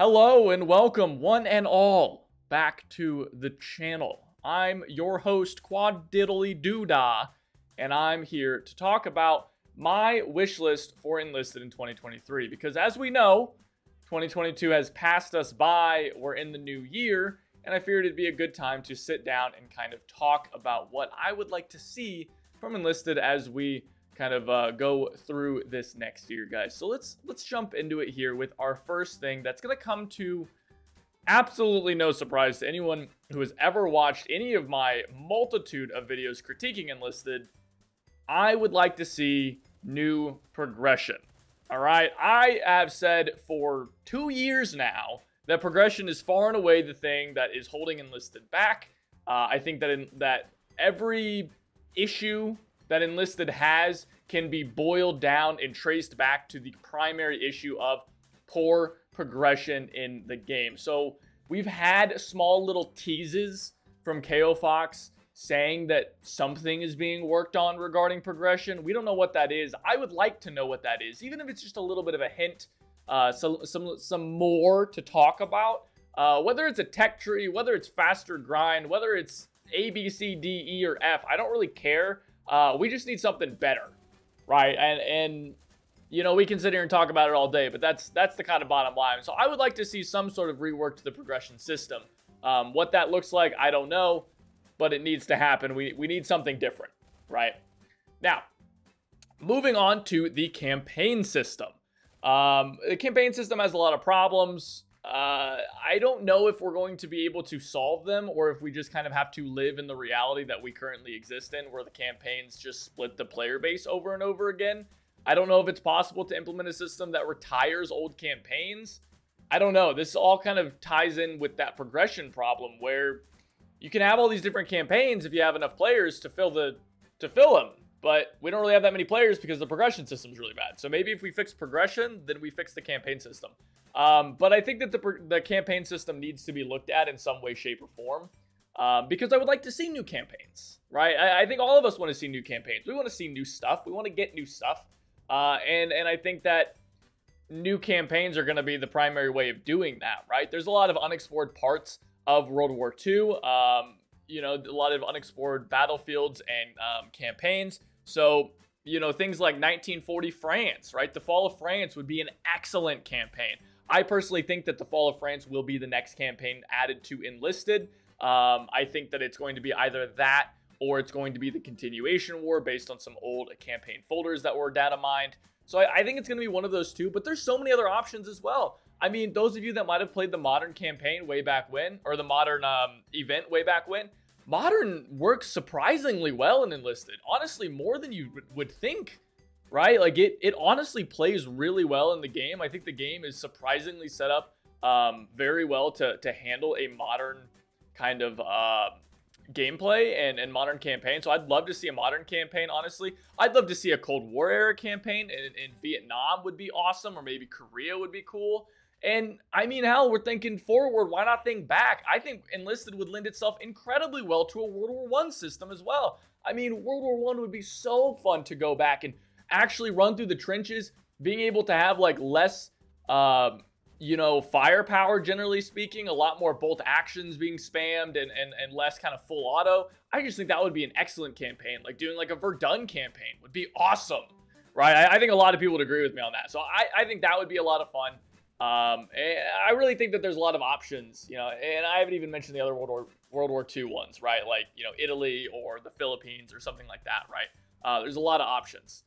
Hello and welcome, one and all, back to the channel. I'm your host, Quad Diddly Doodah, and I'm here to talk about my wish list for Enlisted in 2023. Because as we know, 2022 has passed us by, we're in the new year, and I figured it'd be a good time to sit down and kind of talk about what I would like to see from Enlisted as we kind of go through this next year, guys. So let's jump into it here with our first thing that's going to come to absolutely no surprise to anyone who has ever watched any of my multitude of videos critiquing Enlisted. I would like to see new progression. All right, I have said for 2 years now that progression is far and away the thing that is holding Enlisted back. I think that every issue that Enlisted has can be boiled down and traced back to the primary issue of poor progression in the game. So we've had small little teases from KO Fox saying that something is being worked on regarding progression. We don't know what that is. I would like to know what that is, even if it's just a little bit of a hint, some more to talk about. Whether it's a tech tree, whether it's faster grind, whether it's A, B, C, D, E, or F, I don't really care. We just need something better, right? And you know, we can sit here and talk about it all day, but that's the kind of bottom line. So I would like to see some sort of rework to the progression system. What that looks like, I don't know, but it needs to happen. We need something different, right? Now, moving on to the campaign system. The campaign system has a lot of problems. I don't know if we're going to be able to solve them or if we just kind of have to live in the reality that we currently exist in, where the campaigns just split the player base over and over again. I don't know if it's possible to implement a system that retires old campaigns. I don't know. This all kind of ties in with that progression problem where you can have all these different campaigns if you have enough players to fill them. But we don't really have that many players because the progression system is really bad. So maybe if we fix progression, then we fix the campaign system. But I think that the campaign system needs to be looked at in some way, shape, or form. Because I would like to see new campaigns, right? I think all of us want to see new campaigns. We want to see new stuff. We want to get new stuff. And I think that new campaigns are going to be the primary way of doing that, right? There's a lot of unexplored parts of World War II. You know, a lot of unexplored battlefields and campaigns. So, you know, things like 1940 France, right? The Fall of France would be an excellent campaign. I personally think that the Fall of France will be the next campaign added to Enlisted. I think that it's going to be either that or it's going to be the continuation war based on some old campaign folders that were data mined. So I think it's going to be one of those two, but there's so many other options as well. I mean, those of you that might have played the Modern campaign way back when, or the Modern event way back when, Modern works surprisingly well in Enlisted. Honestly, more than you would think, right? Like, it honestly plays really well in the game. I think the game is surprisingly set up very well to handle a Modern kind of gameplay and Modern campaign. So I'd love to see a Modern campaign, honestly. I'd love to see a Cold War era campaign in Vietnam would be awesome, or maybe Korea would be cool. And I mean, hell, we're thinking forward. Why not think back? I think Enlisted would lend itself incredibly well to a World War I system as well. I mean, World War I would be so fun to go back and actually run through the trenches, being able to have like less, you know, firepower, generally speaking, a lot more bolt actions being spammed and less kind of full auto. I just think that would be an excellent campaign. Like doing like a Verdun campaign would be awesome, right? I think a lot of people would agree with me on that. So I think that would be a lot of fun. I really think that there's a lot of options, you know, and I haven't even mentioned the other World War II ones, right? Like, you know, Italy or the Philippines or something like that, right? There's a lot of options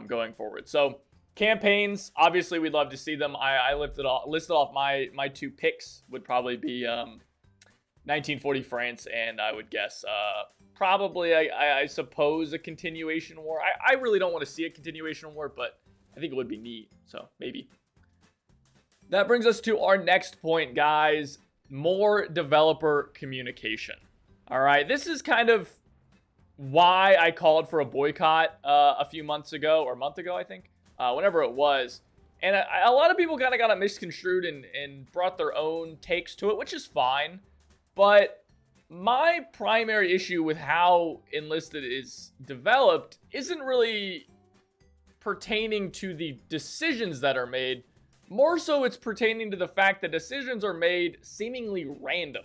going forward. So campaigns, obviously, we'd love to see them. I listed off my two picks would probably be 1940 France, and I would guess probably, I suppose, a continuation war. I really don't want to see a continuation war, but I think it would be neat, so maybe. That brings us to our next point, guys. More developer communication. All right, this is kind of why I called for a boycott a few months ago, or a month ago, I think, whenever it was. And a lot of people kind of got it misconstrued and brought their own takes to it, which is fine. But my primary issue with how Enlisted is developed isn't really pertaining to the decisions that are made, More so it's pertaining to the fact that decisions are made seemingly random,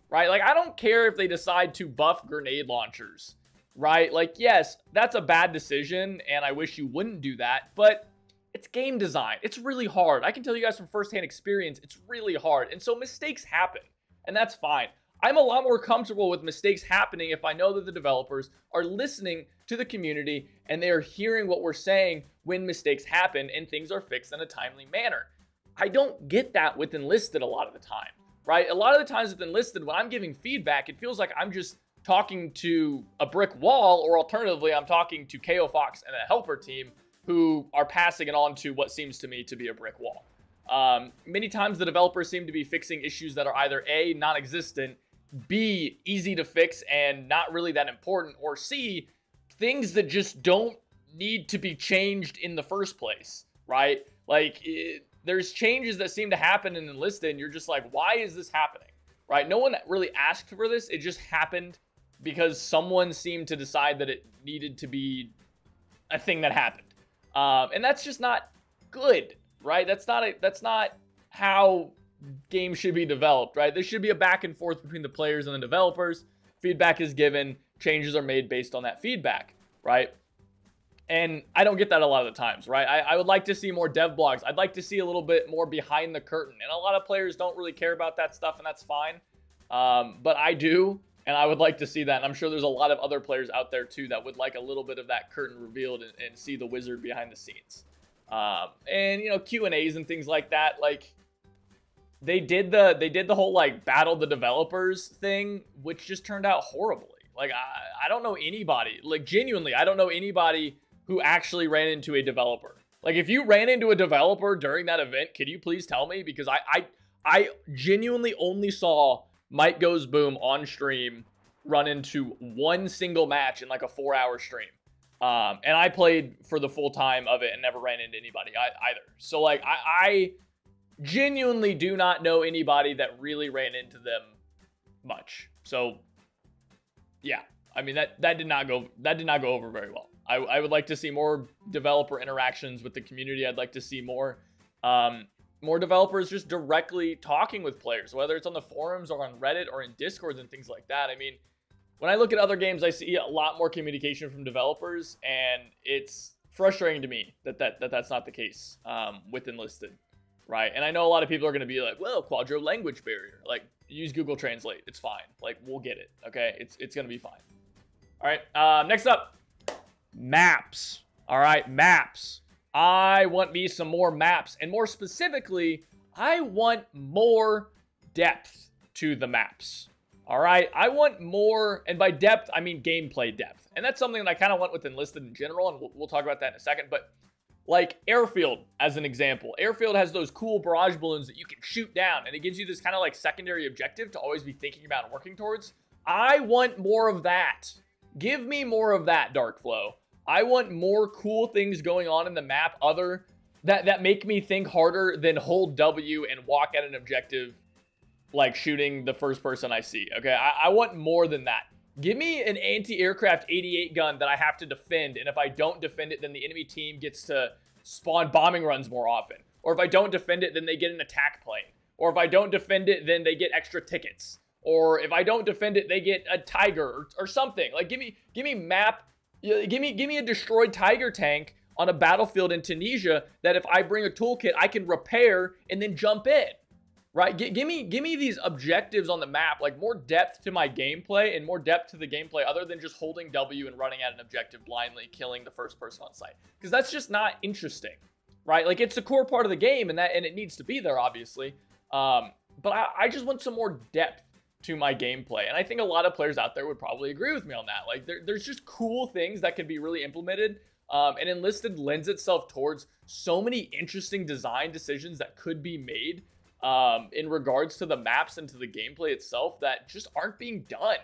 right? Like, I don't care if they decide to buff grenade launchers, right? Like, yes, that's a bad decision, and I wish you wouldn't do that, but it's game design. It's really hard. I can tell you guys from firsthand experience, it's really hard. And so mistakes happen, and that's fine. I'm a lot more comfortable with mistakes happening if I know that the developers are listening to the community and they are hearing what we're saying when mistakes happen and things are fixed in a timely manner. I don't get that with Enlisted a lot of the time, right? A lot of the times with Enlisted, when I'm giving feedback, it feels like I'm just talking to a brick wall, or alternatively, I'm talking to KO Fox and a helper team who are passing it on to what seems to me to be a brick wall. Many times the developers seem to be fixing issues that are either A, non-existent, B, easy to fix and not really that important, or C, things that just don't need to be changed in the first place, right? Like, there's changes that seem to happen in Enlisted, and you're just like, why is this happening, right? No one really asked for this. It just happened because someone seemed to decide that it needed to be a thing that happened. And that's just not good, right? That's not how games should be developed, right? There should be a back and forth between the players and the developers. Feedback is given, changes are made based on that feedback, right? And I don't get that a lot of the times, right? I would like to see more dev blogs. I'd like to see a little bit more behind the curtain. And a lot of players don't really care about that stuff, and that's fine. But I do, and I would like to see that. And I'm sure there's a lot of other players out there too that would like a little bit of that curtain revealed and see the wizard behind the scenes. And, you know, Q&As and things like that, like, they did the whole, like, battle the developers thing, which just turned out horribly. Like, I don't know anybody, like, genuinely, I don't know anybody who actually ran into a developer. Like, if you ran into a developer during that event, can you please tell me? Because I genuinely only saw Mike Goes Boom on stream run into one single match in, like, a 4-hour stream. And I played for the full time of it and never ran into anybody either. So, like, I genuinely do not know anybody that really ran into them much. So, yeah, I mean, that did not go over very well. I would like to see more developer interactions with the community. I'd like to see more developers just directly talking with players, whether it's on the forums or on Reddit or in Discord and things like that. I mean, when I look at other games, I see a lot more communication from developers, and it's frustrating to me that that's not the case with Enlisted, right? And I know a lot of people are going to be like, well, Quadro language barrier. Like, use Google Translate. It's fine. Like, we'll get it, okay? It's going to be fine. All right, next up, maps. All right, maps. I want me some more maps, and more specifically, I want more depth to the maps. All right, I want more, and by depth, I mean gameplay depth. And that's something that I kind of want with Enlisted in general, and we'll talk about that in a second. But, like, Airfield, as an example. Airfield has those cool barrage balloons that you can shoot down, and it gives you this kind of, like, secondary objective to always be thinking about and working towards. I want more of that. Give me more of that, Darkflow. I want more cool things going on in the map that make me think harder than hold W and walk at an objective like shooting the first person I see, okay? I want more than that. Give me an anti-aircraft 88 gun that I have to defend, and if I don't defend it, then the enemy team gets to spawn bombing runs more often. Or if I don't defend it, then they get an attack plane. Or if I don't defend it, then they get extra tickets. Or if I don't defend it, they get a Tiger or something. Like, give me a destroyed Tiger tank on a battlefield in Tunisia that if I bring a toolkit, I can repair and then jump in. Right? Give me these objectives on the map, like more depth to my gameplay and more depth to the gameplay other than just holding W and running at an objective blindly, killing the first person on site. Because that's just not interesting, right? Like, it's a core part of the game, and it needs to be there, obviously. But I just want some more depth to my gameplay, and I think a lot of players out there would probably agree with me on that. Like, there's just cool things that can be really implemented, and Enlisted lends itself towards so many interesting design decisions that could be made in regards to the maps and to the gameplay itself that just aren't being done.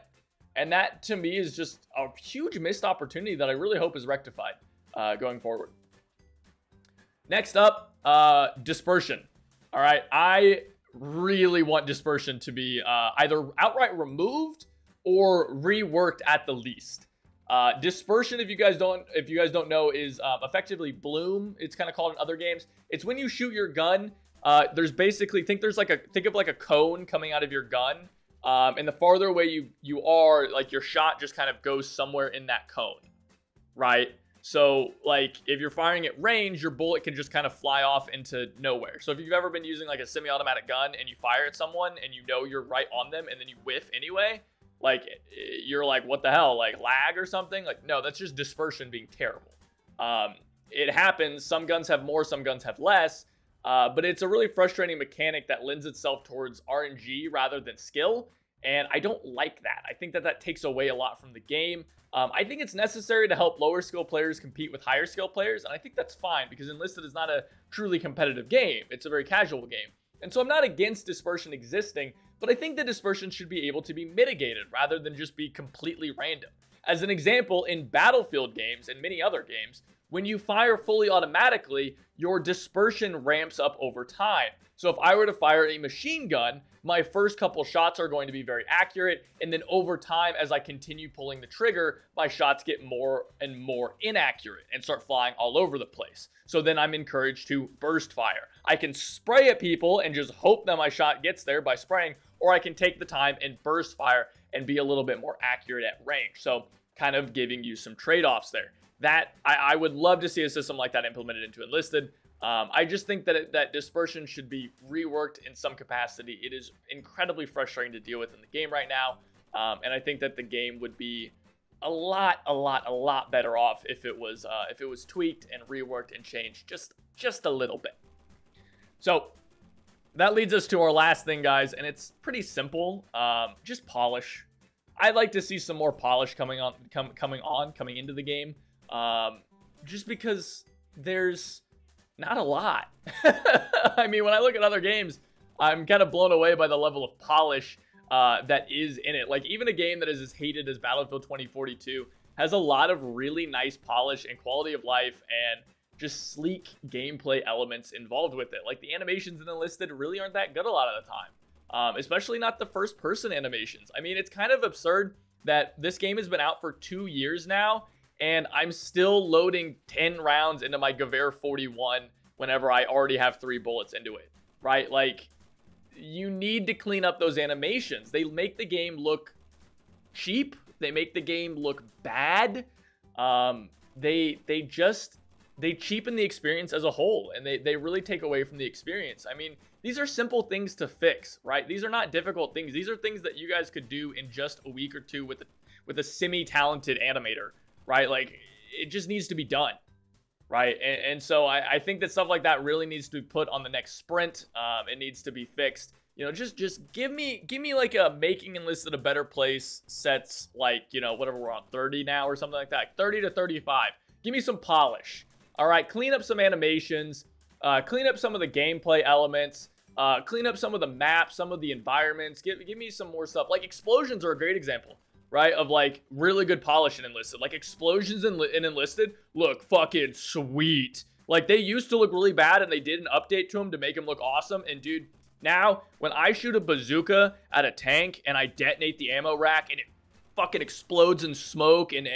And that, to me, is just a huge missed opportunity that I really hope is rectified going forward. Next up, Dispersion. All right, I really want Dispersion to be either outright removed or reworked at the least. Dispersion, if you guys don't know, is effectively bloom. It's kind of called in other games. It's when you shoot your gun. There's basically think of like a cone coming out of your gun. And the farther away you are, like your shot just kind of goes somewhere in that cone, right? So like if you're firing at range, your bullet can just kind of fly off into nowhere. So if you've ever been using like a semi-automatic gun and you fire at someone and you know you're right on them and then you whiff anyway, like you're like, what the hell, like lag or something? Like, no, that's just dispersion being terrible. It happens. Some guns have more, some guns have less. But it's a really frustrating mechanic that lends itself towards RNG rather than skill. And I don't like that. I think that takes away a lot from the game. I think it's necessary to help lower skill players compete with higher skill players. And I think that's fine because Enlisted is not a truly competitive game. It's a very casual game. And so I'm not against dispersion existing, but I think the dispersion should be able to be mitigated rather than just be completely random. As an example, in Battlefield games and many other games, when you fire fully automatically, your dispersion ramps up over time. So if I were to fire a machine gun, my first couple shots are going to be very accurate, and then over time, as I continue pulling the trigger, my shots get more and more inaccurate and start flying all over the place. So then I'm encouraged to burst fire. I can spray at people and just hope that my shot gets there by spraying, or I can take the time and burst fire and be a little bit more accurate at range. So kind of giving you some trade-offs there. That I would love to see a system like that implemented into Enlisted. I just think that dispersion should be reworked in some capacity. It is incredibly frustrating to deal with in the game right now, and I think that the game would be a lot better off if it was tweaked and reworked and changed just a little bit. So that leads us to our last thing, guys, and it's pretty simple. Just polish. I'd like to see some more polish coming into the game. Just because there's not a lot. I mean, when I look at other games, I'm kind of blown away by the level of polish that is in it. Like, even a game that is as hated as Battlefield 2042 has a lot of really nice polish and quality of life and just sleek gameplay elements involved with it. Like, the animations in Enlisted really aren't that good a lot of the time, especially not the first-person animations. I mean, it's kind of absurd that this game has been out for 2 years now, and I'm still loading 10 rounds into my Gewehr 41 whenever I already have 3 bullets into it, right? Like, you need to clean up those animations. They make the game look cheap. They make the game look bad. They cheapen the experience as a whole, and they really take away from the experience. I mean, these are simple things to fix, right? These are not difficult things. These are things that you guys could do in just a week or two with a semi-talented animator. Right? Like, it just needs to be done. Right? And so I think that stuff like that really needs to be put on the next sprint. It needs to be fixed. You know, just give me like a making Enlisted a better place sets, like, you know, whatever we're on, 30 now or something like that. 30 to 35. Give me some polish. All right? Clean up some animations. Clean up some of the gameplay elements. Clean up some of the maps, some of the environments. Give me some more stuff. Like, explosions are a great example. Right, of like really good polish in Enlisted. Like, explosions in Enlisted look fucking sweet. Like, they used to look really bad and they did an update to them to make them look awesome. And dude, now when I shoot a bazooka at a tank and I detonate the ammo rack and it fucking explodes in smoke and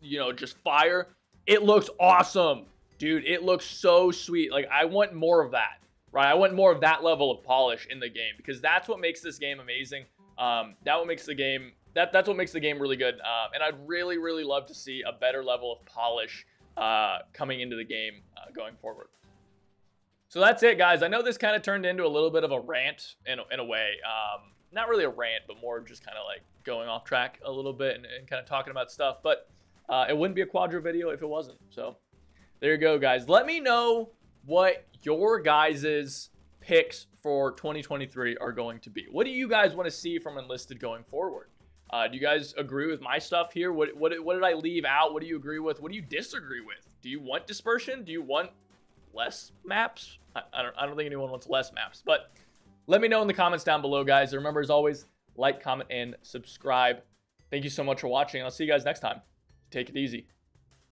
you know, just fire, it looks awesome. Dude, it looks so sweet. Like, I want more of that. Right, I want more of that level of polish in the game because that's what makes this game amazing. That's what makes the game really good. And I'd really love to see a better level of polish coming into the game going forward. So that's it, guys. I know this kind of turned into a little bit of a rant in a way. Not really a rant, but more just kind of like going off track a little bit and kind of talking about stuff. But it wouldn't be a Quadro video if it wasn't. So there you go, guys. Let me know what your guys's picks for 2023 are going to be. What do you guys want to see from Enlisted going forward? Do you guys agree with my stuff here? What did I leave out? What do you agree with? What do you disagree with? Do you want dispersion? Do you want less maps? I don't think anyone wants less maps, but let me know in the comments down below, guys. Remember, as always, like, comment, and subscribe. Thank you so much for watching. I'll see you guys next time. Take it easy.